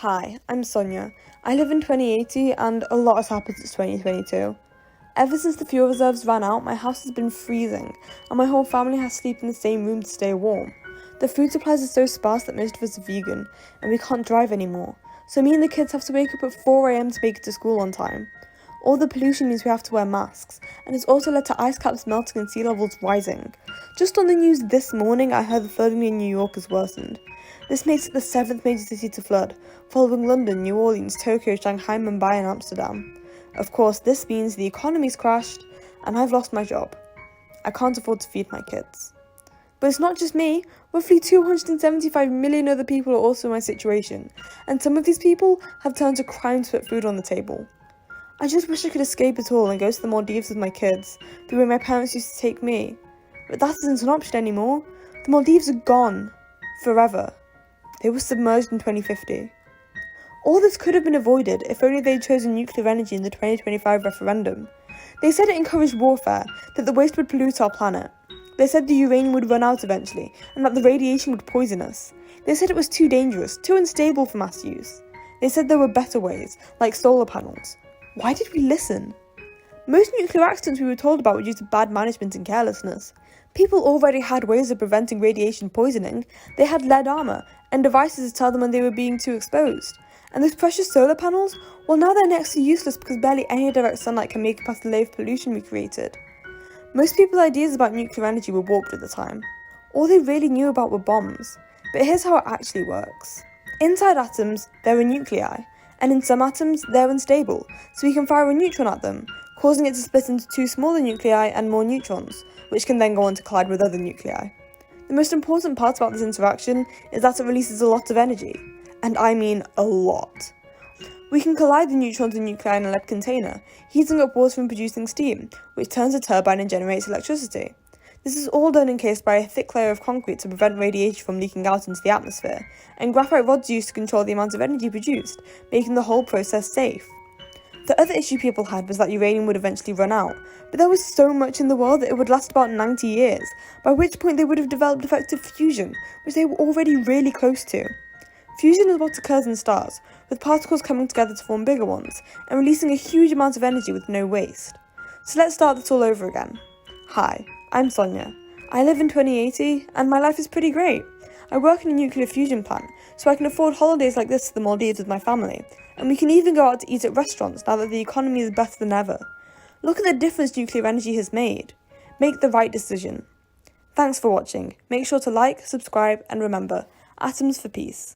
Hi, I'm Sonia. I live in 2080 and a lot has happened since 2022. Ever since the fuel reserves ran out, my house has been freezing and my whole family has to sleep in the same room to stay warm. The food supplies are so sparse that most of us are vegan and we can't drive anymore, so me and the kids have to wake up at 4 a.m. to make it to school on time. All the pollution means we have to wear masks, and it's also led to ice caps melting and sea levels rising. Just on the news this morning, I heard the flooding in New York has worsened. This makes it the 7th major city to flood, following London, New Orleans, Tokyo, Shanghai, Mumbai and Amsterdam. Of course, this means the economy's crashed, and I've lost my job. I can't afford to feed my kids. But it's not just me. Roughly 275 million other people are also in my situation, and some of these people have turned to crime to put food on the table. I just wish I could escape it all and go to the Maldives with my kids, the way my parents used to take me. But that isn't an option anymore. The Maldives are gone. Forever. They were submerged in 2050. All this could have been avoided if only they'd chosen nuclear energy in the 2025 referendum. They said it encouraged warfare, that the waste would pollute our planet. They said the uranium would run out eventually, and that the radiation would poison us. They said it was too dangerous, too unstable for mass use. They said there were better ways, like solar panels. Why did we listen? Most nuclear accidents we were told about were due to bad management and carelessness. People already had ways of preventing radiation poisoning. They had lead armour and devices to tell them when they were being too exposed. And those precious solar panels? Well, now they're next to useless because barely any direct sunlight can make it past the layer of pollution we created. Most people's ideas about nuclear energy were warped at the time. All they really knew about were bombs. But here's how it actually works. Inside atoms, there are nuclei. And in some atoms, they're unstable, so we can fire a neutron at them, causing it to split into two smaller nuclei and more neutrons, which can then go on to collide with other nuclei. The most important part about this interaction is that it releases a lot of energy, and I mean a lot. We can collide the neutrons and nuclei in a lead container, heating up water and producing steam, which turns a turbine and generates electricity. This is all done encased by a thick layer of concrete to prevent radiation from leaking out into the atmosphere, and graphite rods used to control the amount of energy produced, making the whole process safe. The other issue people had was that uranium would eventually run out, but there was so much in the world that it would last about 90 years, by which point they would have developed effective fusion, which they were already really close to. Fusion is what occurs in stars, with particles coming together to form bigger ones, and releasing a huge amount of energy with no waste. So let's start this all over again. Hi, I'm Sonia. I live in 2080, and my life is pretty great. I work in a nuclear fusion plant, so I can afford holidays like this to the Maldives with my family, and we can even go out to eat at restaurants now that the economy is better than ever. Look at the difference nuclear energy has made. Make the right decision. Thanks for watching. Make sure to like, subscribe, and remember, atoms for peace.